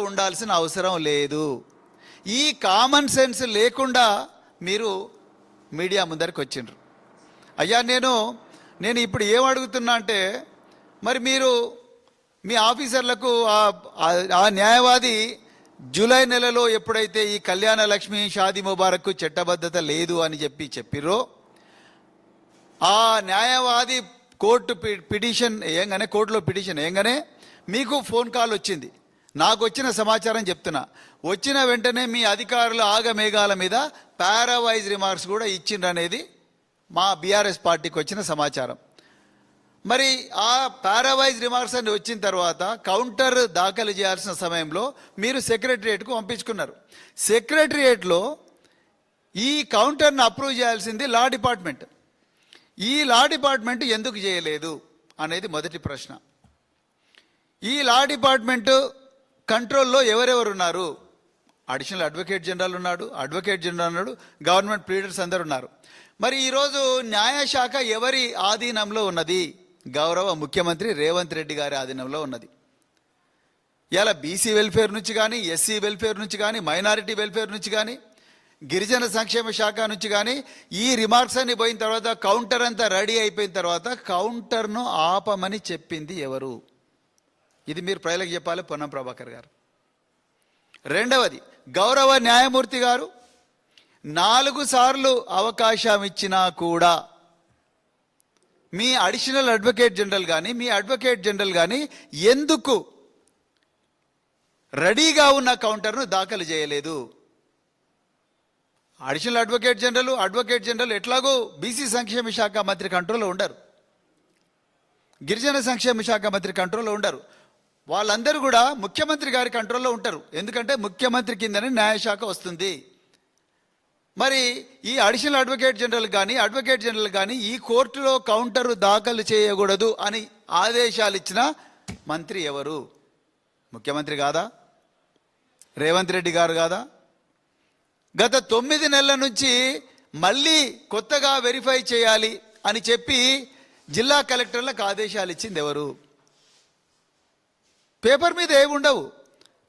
ఉండాల్సిన అవసరం లేదు. ఈ కామన్ సెన్స్ లేకుండా మీరు మీడియా ముందరికి వచ్చిండ్రు. అయ్యా నేను ఇప్పుడు ఏం అడుగుతున్నా అంటే, మరి మీరు మీ ఆఫీసర్లకు ఆ న్యాయవాది జూలై నెలలో ఎప్పుడైతే ఈ కళ్యాణ లక్ష్మి షాదీ ముబారక్ చట్టబద్ధత లేదు అని చెప్పిర్రో, ఆ న్యాయవాది కోర్టులో పిటిషన్ వేయగానే మీకు ఫోన్ కాల్ వచ్చింది. నాకు వచ్చిన సమాచారం చెప్తున్నా. వచ్చిన వెంటనే మీ అధికారులు ఆగమేఘాల మీద పారావైజ్ రిమార్క్స్ కూడా ఇచ్చిండ్రు అనేది మా బీఆర్ఎస్ పార్టీకి వచ్చిన సమాచారం. మరి ఆ పారావైజ్ రిమార్క్స్ అని వచ్చిన తర్వాత కౌంటర్ దాఖలు చేయాల్సిన సమయంలో మీరు సెక్రటరియేట్కు పంపించుకున్నారు. సెక్రటరియేట్లో ఈ కౌంటర్ను అప్రూవ్ చేయాల్సింది లా డిపార్ట్మెంట్. ఈ లా డిపార్ట్మెంట్ ఎందుకు చేయలేదు అనేది మొదటి ప్రశ్న. ఈ లా డిపార్ట్మెంట్ కంట్రోల్లో ఎవరెవరు ఉన్నారు? అడిషనల్ అడ్వకేట్ జనరల్ ఉన్నాడు, గవర్నమెంట్ ప్లీడర్స్ అందరు ఉన్నారు. మరి ఈరోజు న్యాయశాఖ ఎవరి ఆధీనంలో ఉన్నది? గౌరవ ముఖ్యమంత్రి రేవంత్ రెడ్డి గారి ఆధీనంలో ఉన్నది. ఇలా బీసీ వెల్ఫేర్ నుంచి కానీ, ఎస్సీ వెల్ఫేర్ నుంచి కానీ, మైనారిటీ వెల్ఫేర్ నుంచి కానీ, గిరిజన సంక్షేమ శాఖ నుంచి కానీ ఈ రిమార్క్స్ అన్ని పోయిన తర్వాత కౌంటర్ అంతా రెడీ అయిపోయిన తర్వాత కౌంటర్ను ఆపమని చెప్పింది ఎవరు? ఇది మీరు ప్రజలకు చెప్పాలి, పొన్నం ప్రభాకర్ గారు. రెండవది, గౌరవ న్యాయమూర్తి గారు 4 సార్లు అవకాశం ఇచ్చినా కూడా మీ అడిషనల్ అడ్వకేట్ జనరల్ కానీ ఎందుకు రెడీగా ఉన్న కౌంటర్ను దాఖలు చేయలేదు? అడిషనల్ అడ్వకేట్ జనరల్ ఎట్లాగో బీసీ సంక్షేమ శాఖ మంత్రి కంట్రోల్లో ఉండరు, గిరిజన సంక్షేమ శాఖ మంత్రి కంట్రోల్లో ఉండరు. వాళ్ళందరూ కూడా ముఖ్యమంత్రి గారి కంట్రోల్లో ఉంటారు. ఎందుకంటే ముఖ్యమంత్రి కిందనే న్యాయశాఖ వస్తుంది. మరి ఈ అడిషనల్ అడ్వకేట్ జనరల్ కానీ ఈ కోర్టులో కౌంటర్ దాఖలు చేయకూడదు అని ఆదేశాలు ఇచ్చిన మంత్రి ఎవరు? ముఖ్యమంత్రి కాదా? రేవంత్ రెడ్డి గారు కాదా? గత 9 నెలల నుంచి మళ్ళీ కొత్తగా వెరిఫై చేయాలి అని చెప్పి జిల్లా కలెక్టర్లకు ఆదేశాలు ఇచ్చింది ఎవరు? పేపర్ మీద ఏమి ఉండవు,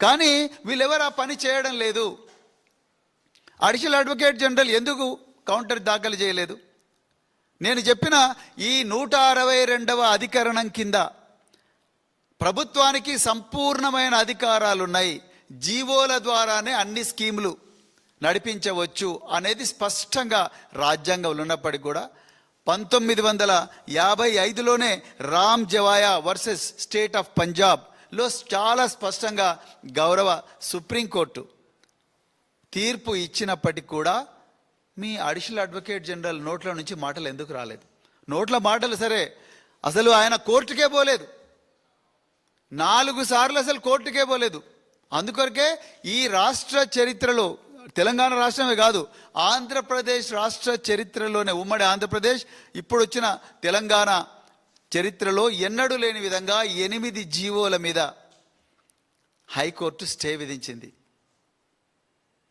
కానీ వీళ్ళెవరు ఆ పని చేయడం లేదు. అడిషనల్ అడ్వకేట్ జనరల్ ఎందుకు కౌంటర్ దాఖలు చేయలేదు? నేను చెప్పిన ఈ 162వ అధికరణం కింద ప్రభుత్వానికి సంపూర్ణమైన అధికారాలున్నాయి. జీవోల ద్వారానే అన్ని స్కీములు నడిపించవచ్చు అనేది స్పష్టంగా రాజ్యాంగంలో ఉన్నప్పటికీ కూడా 1955లోనే రామ్ జవాయా వర్సెస్ స్టేట్ ఆఫ్ పంజాబ్లో చాలా స్పష్టంగా గౌరవ సుప్రీంకోర్టు తీర్పు ఇచ్చినప్పటికీ కూడా మీ అడిషనల్ అడ్వకేట్ జనరల్ నోట్ల నుంచి మాటలు ఎందుకు రాలేదు? నోట్ల మాటలు సరే, అసలు ఆయన కోర్టుకే పోలేదు. 4 సార్లు అసలు కోర్టుకే పోలేదు. అందుకొరకే ఈ రాష్ట్ర చరిత్రలో, తెలంగాణ రాష్ట్రమే కాదు, ఆంధ్రప్రదేశ్ రాష్ట్ర చరిత్రలోనే, ఉమ్మడి ఆంధ్రప్రదేశ్ ఇప్పుడు వచ్చిన తెలంగాణ చరిత్రలో ఎన్నడూ లేని విధంగా 8 జీవోల మీద హైకోర్టు స్టే విధించింది.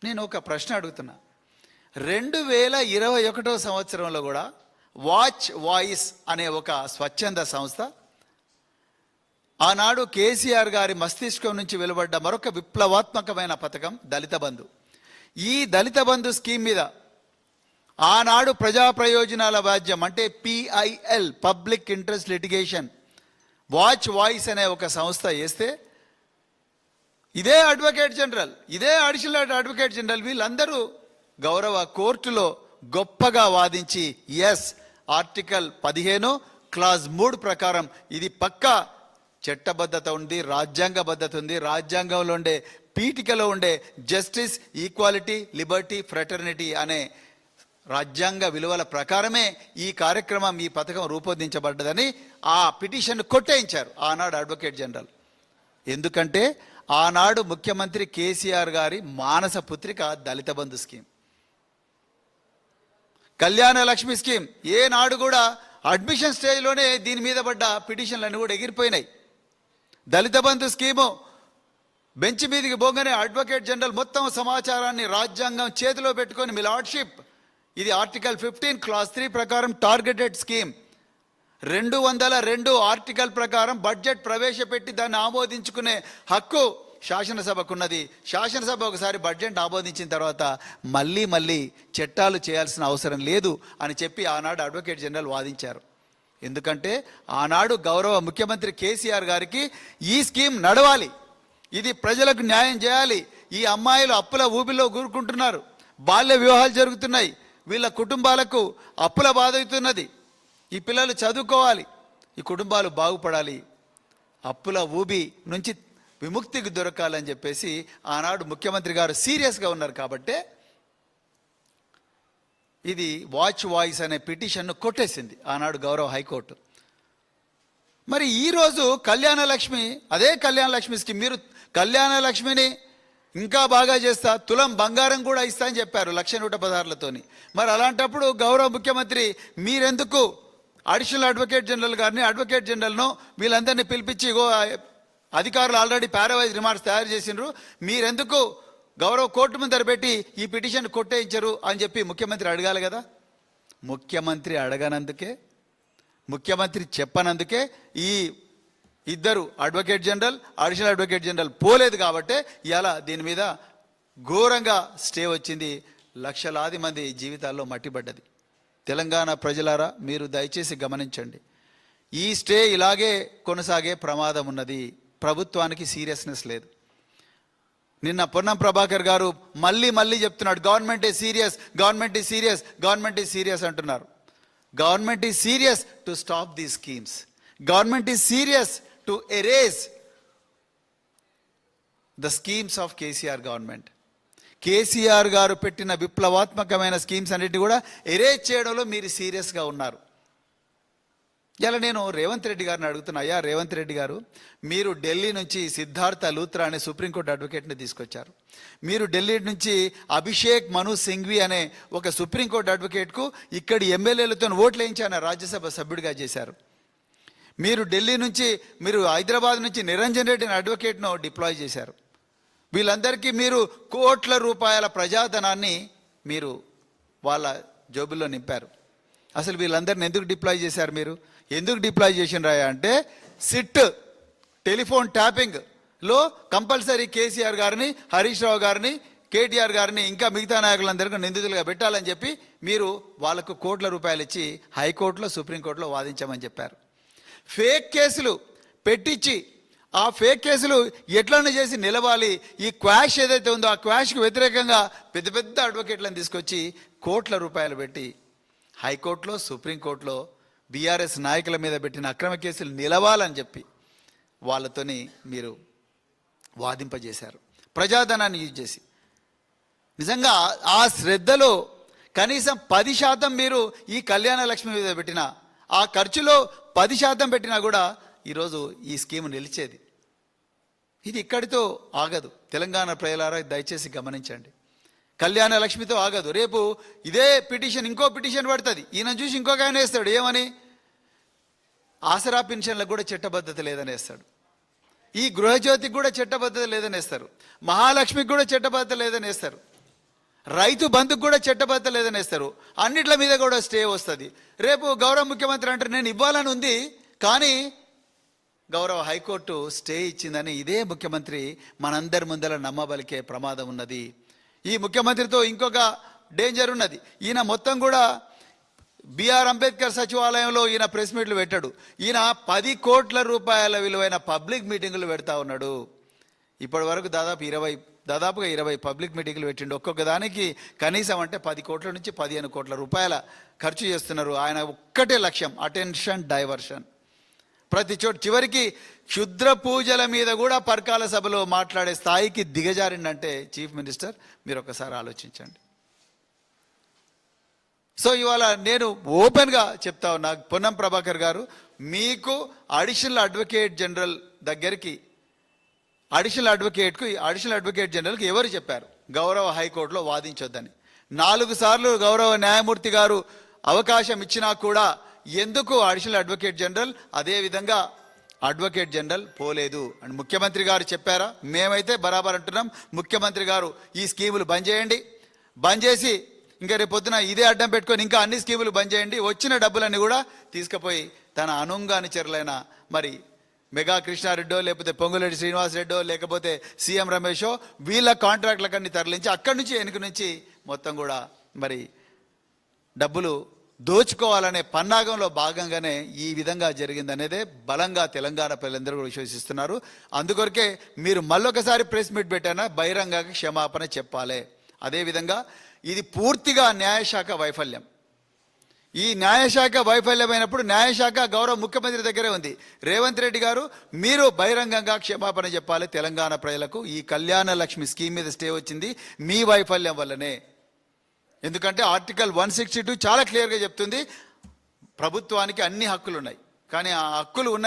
నేను ఒక ప్రశ్న అడుగుతున్నా. 2021వ సంవత్సరంలో కూడా వాచ్ వాయిస్ అనే ఒక స్వచ్ఛంద సంస్థ, ఆనాడు కేసీఆర్ గారి మస్తిష్కం నుంచి వెలువడ్డ మరొక విప్లవాత్మకమైన పథకం దళిత బంధు. ఈ దళిత బంధు స్కీమ్ మీద ఆనాడు ప్రజా ప్రయోజనాల వ్యాజ్యం అంటే PIL, public interest litigation, watch voice అనే ఒక సంస్థ వేస్తే ఇదే అడిషనల్ అడ్వకేట్ జనరల్ వీళ్ళందరూ గౌరవ కోర్టులో గొప్పగా వాదించి ఎస్ ఆర్టికల్ 15 క్లాజ్ 3 ప్రకారం ఇది పక్కా చట్టబద్ధత ఉంది, రాజ్యాంగబద్ధత ఉంది, రాజ్యాంగంలో ఉండే పీఠికలో ఉండే జస్టిస్, ఈక్వాలిటీ, లిబర్టీ, ఫ్రెటర్నిటీ అనే రాజ్యాంగ విలువల ప్రకారమే ఈ కార్యక్రమం, ఈ పథకం రూపొందించబడ్డదని ఆ పిటిషన్ కొట్టేయించారు ఆనాడు అడ్వకేట్ జనరల్. ఎందుకంటే ఆనాడు ముఖ్యమంత్రి కేసీఆర్ గారి మానస పుత్రిక దళిత బంధు స్కీమ్, కళ్యాణ లక్ష్మి స్కీమ్. ఏనాడు కూడా అడ్మిషన్ స్టేజ్లోనే దీని మీద పడ్డ పిటిషన్లన్నీ కూడా ఎగిరిపోయినాయి. దళిత బంధు స్కీము బెంచ్ మీదకి పోగానే అడ్వకేట్ జనరల్ మొత్తం సమాచారాన్ని రాజ్యాంగం చేతిలో పెట్టుకొని మీ లార్డ్షిప్, ఇది ఆర్టికల్ 15 క్లాజ్ 3 ప్రకారం టార్గెటెడ్ స్కీమ్, 202 ఆర్టికల్ ప్రకారం బడ్జెట్ ప్రవేశపెట్టి దాన్ని ఆమోదించుకునే హక్కు శాసనసభకున్నది. శాసనసభ ఒకసారి బడ్జెట్ ఆమోదించిన తర్వాత మళ్ళీ చట్టాలు చేయాల్సిన అవసరం లేదు అని చెప్పి ఆనాడు అడ్వకేట్ జనరల్ వాదించారు. ఎందుకంటే ఆనాడు గౌరవ ముఖ్యమంత్రి కేసీఆర్ గారికి ఈ స్కీమ్ నడవాలి, ఇది ప్రజలకు న్యాయం చేయాలి. ఈ అమ్మాయిలు అప్పుల ఊబిలో కూరుకుంటున్నారు, బాల్య వివాహాలు జరుగుతున్నాయి, వీళ్ళ కుటుంబాలకు అప్పుల బాధ అవుతున్నది, ఈ పిల్లలు చదువుకోవాలి, ఈ కుటుంబాలు బాగుపడాలి, అప్పుల ఊబి నుంచి విముక్తికి దొరకాలని చెప్పేసి ఆనాడు ముఖ్యమంత్రి గారు సీరియస్గా ఉన్నారు. కాబట్టే ఇది వాచ్ వాయిస్ అనే పిటిషన్ను కొట్టేసింది ఆనాడు గౌరవ హైకోర్టు. మరి ఈరోజు కళ్యాణలక్ష్మి, అదే కళ్యాణలక్ష్మి స్కీమ్, మీరు కళ్యాణలక్ష్మిని ఇంకా బాగా చేస్తా, తులం బంగారం కూడా ఇస్తా అని చెప్పారు 1,116,000తోని. మరి అలాంటప్పుడు గౌరవ ముఖ్యమంత్రి మీరెందుకు అడిషనల్ అడ్వకేట్ జనరల్ గారిని, అడ్వకేట్ జనరల్ను వీళ్ళందరినీ పిలిపించి అధికారులు ఆల్రెడీ పారావైజ్ రిమార్క్స్ తయారు చేసినారు, మీరెందుకు గౌరవ కోర్టు ముందర పెట్టి ఈ పిటిషన్ కొట్టేయించరు అని చెప్పి ముఖ్యమంత్రి అడగాలి కదా. ముఖ్యమంత్రి అడగనందుకే, ముఖ్యమంత్రి చెప్పనందుకే ఈ ఇద్దరు advocate general, additional advocate general పోలేదు. కాబట్టే ఇవాళ దీని మీద ఘోరంగా స్టే వచ్చింది, లక్షలాది మంది జీవితాల్లో మట్టిపడ్డది. తెలంగాణ ప్రజలారా మీరు దయచేసి గమనించండి, ఈ స్టే ఇలాగే కొనసాగే ప్రమాదం ఉన్నది. ప్రభుత్వానికి సీరియస్నెస్ లేదు. నిన్న పొన్నం ప్రభాకర్ గారు మళ్ళీ చెప్తున్నాడు, government is serious, government is serious, government is serious అంటున్నారు. Government is serious to stop these schemes. Government is serious to erase the schemes of KCR government. KCR గారు పెట్టిన విప్లవాత్మకమైన స్కీమ్స్ అన్నిటిని కూడా ఎరేజ్ చేయడంలో మీరు సీరియస్గా ఉన్నారు. ఇలా నేను రేవంత్ రెడ్డి గారిని అడుగుతున్నా, అయ్యా రేవంత్ రెడ్డి గారు, మీరు ఢిల్లీ నుంచి సిద్ధార్థ లూత్రా అనే సుప్రీంకోర్టు అడ్వకేట్ని తీసుకొచ్చారు. మీరు ఢిల్లీ నుంచి అభిషేక్ మను సింఘ్వి అనే ఒక సుప్రీంకోర్టు అడ్వకేట్కు ఇక్కడి ఎమ్మెల్యేలతో ఓట్లు వేయించి ఆయన రాజ్యసభ సభ్యుడిగా చేశారు. మీరు ఢిల్లీ నుంచి, మీరు హైదరాబాద్ నుంచి నిరంజన్ రెడ్డి అనే అడ్వకేట్ను డిప్లాయ్ చేశారు. వీళ్ళందరికీ మీరు కోట్ల రూపాయల ప్రజాధనాన్ని మీరు వాళ్ళ జోబుల్లో నింపారు. అసలు వీళ్ళందరిని ఎందుకు డిప్లాయ్ చేశారు? మీరు ఎందుకు డిప్లాయ్ చేసినరాయా అంటే, సిట్ టెలిఫోన్ ట్యాపింగ్లో కంపల్సరీ కేసీఆర్ గారిని, హరీష్ రావు గారిని, కేటీఆర్ గారిని, ఇంకా మిగతా నాయకులందరికీ నిందితులుగా పెట్టాలని చెప్పి మీరు వాళ్ళకు కోట్ల రూపాయలు ఇచ్చి హైకోర్టులో, సుప్రీంకోర్టులో వాదించమని చెప్పారు. ఫేక్ కేసులు పెట్టించి ఆ ఫేక్ కేసులు ఎట్లన్నా చేసి నిలవాలి, ఈ క్వాష్ ఏదైతే ఉందో ఆ క్వాష్కి వ్యతిరేకంగా పెద్ద అడ్వకేట్లను తీసుకొచ్చి కోట్ల రూపాయలు పెట్టి హైకోర్టులో, సుప్రీంకోర్టులో బీఆర్ఎస్ నాయకుల మీద పెట్టిన అక్రమ కేసులు నిలవాలని చెప్పి వాళ్ళతోని మీరు వాదింపజేశారు, ప్రజాధనాన్ని యూజ్ చేసి. నిజంగా ఆ శ్రద్ధలో కనీసం 10% మీరు ఈ కళ్యాణ లక్ష్మి మీద పెట్టిన ఆ ఖర్చులో 10% పెట్టినా కూడా ఈరోజు ఈ స్కీమ్ నిలిచేది. ఇది ఇక్కడితో ఆగదు. తెలంగాణ ప్రజలారా దయచేసి గమనించండి, కళ్యాణ లక్ష్మితో ఆగదు. రేపు ఇదే పిటిషన్ ఇంకో పిటిషన్ పడుతుంది, ఈయన చూసి ఇంకొక ఆయన వేస్తాడు, ఏమని? ఆసరా పెన్షన్లకు కూడా చట్టబద్ధత లేదని వేస్తాడు, ఈ గృహజ్యోతికి కూడా చట్టబద్ధత లేదని వేస్తారు, మహాలక్ష్మికి కూడా చట్టబద్ధత లేదని వేస్తారు, రైతు బంధుకు కూడా చట్టబద్ధత లేదని వేస్తారు. అన్నిట్ల మీద కూడా స్టే వస్తుంది. రేపు గౌరవ ముఖ్యమంత్రి అంటారు, నేను ఇవ్వాలని ఉంది కానీ గౌరవ హైకోర్టు స్టే ఇచ్చిందని ఇదే ముఖ్యమంత్రి మనందరి ముందర నమ్మబలికే ప్రమాదం ఉన్నది. ఈ ముఖ్యమంత్రితో ఇంకొక డేంజర్ ఉన్నది. ఈయన మొత్తం కూడా బిఆర్ అంబేద్కర్ సచివాలయంలో ఈయన ప్రెస్ మీట్లు పెట్టాడు. ఈయన 10 కోట్ల రూపాయల విలువైన పబ్లిక్ మీటింగులు పెడతా ఉన్నాడు. ఇప్పటి వరకు దాదాపుగా 20 పబ్లిక్ మీటింగులు పెట్టిండు. ఒక్కొక్క దానికి కనీసం అంటే 10 కోట్ల నుంచి 15 కోట్ల రూపాయల ఖర్చు చేస్తున్నారు. ఆయన ఒక్కటే లక్ష్యం, అటెన్షన్ డైవర్షన్. ప్రతి చోటు చివరికి క్షుద్ర పూజల మీద కూడా పర్కాల సభలో మాట్లాడే స్థాయికి దిగజారిందంటే చీఫ్ మినిస్టర్, మీరు ఒకసారి ఆలోచించండి. సో ఇవాళ నేను ఓపెన్గా చెప్తా ఉన్నా, పొన్నం ప్రభాకర్ గారు, మీకు అడిషనల్ అడ్వకేట్ జనరల్ దగ్గరికి, అడిషనల్ అడ్వకేట్ జనరల్కి ఎవరు చెప్పారు గౌరవ హైకోర్టులో వాదించొద్దని? 4 సార్లు గౌరవ న్యాయమూర్తి గారు అవకాశం ఇచ్చినా కూడా ఎందుకు అడిషనల్ అడ్వకేట్ జనరల్, అదేవిధంగా అడ్వకేట్ జనరల్ పోలేదు అని ముఖ్యమంత్రి గారు చెప్పారా? మేమైతే బరాబర్ అంటున్నాం, ముఖ్యమంత్రి గారు ఈ స్కీములు బంద్ చేయండి, బంద్ చేసి ఇంకా రేపు పొద్దున ఇదే అడ్డం పెట్టుకొని ఇంకా అన్ని స్కీములు బంద్ చేయండి, వచ్చిన డబ్బులన్నీ కూడా తీసుకుపోయి తన అనుంగానుచరులైన మరి మెగా కృష్ణారెడ్డో లేకపోతే పొంగులేటి శ్రీనివాసరెడ్డో లేకపోతే సీఎం రమేషో వీళ్ళ కాంట్రాక్ట్లకన్నీ తరలించి అక్కడి నుంచి వెనుక నుంచి మొత్తం కూడా మరి డబ్బులు దోచుకోవాలనే పన్నాగంలో భాగంగానే ఈ విధంగా జరిగిందనేదే బలంగా తెలంగాణ ప్రజలందరూ కూడా విశ్వసిస్తున్నారు. అందుకొరకే మీరు మళ్ళొకసారి ప్రెస్ మీట్ పెట్టానా బహిరంగంగా క్షమాపణ చెప్పాలి. అదేవిధంగా ఇది పూర్తిగా న్యాయశాఖ వైఫల్యం. ఈ న్యాయశాఖ వైఫల్యమైనప్పుడు న్యాయశాఖ గౌరవ ముఖ్యమంత్రి దగ్గరే ఉంది. రేవంత్ రెడ్డి గారు మీరు బహిరంగంగా క్షమాపణ చెప్పాలి తెలంగాణ ప్రజలకు. ఈ కళ్యాణ లక్ష్మి స్కీమ్ మీద స్టే వచ్చింది మీ వైఫల్యం వల్లనే. ఎందుకంటే ఆర్టికల్ 162 చాలా క్లియర్గా చెప్తుంది ప్రభుత్వానికి అన్ని హక్కులు ఉన్నాయి. కానీ ఆ హక్కులు ఉన్నాయి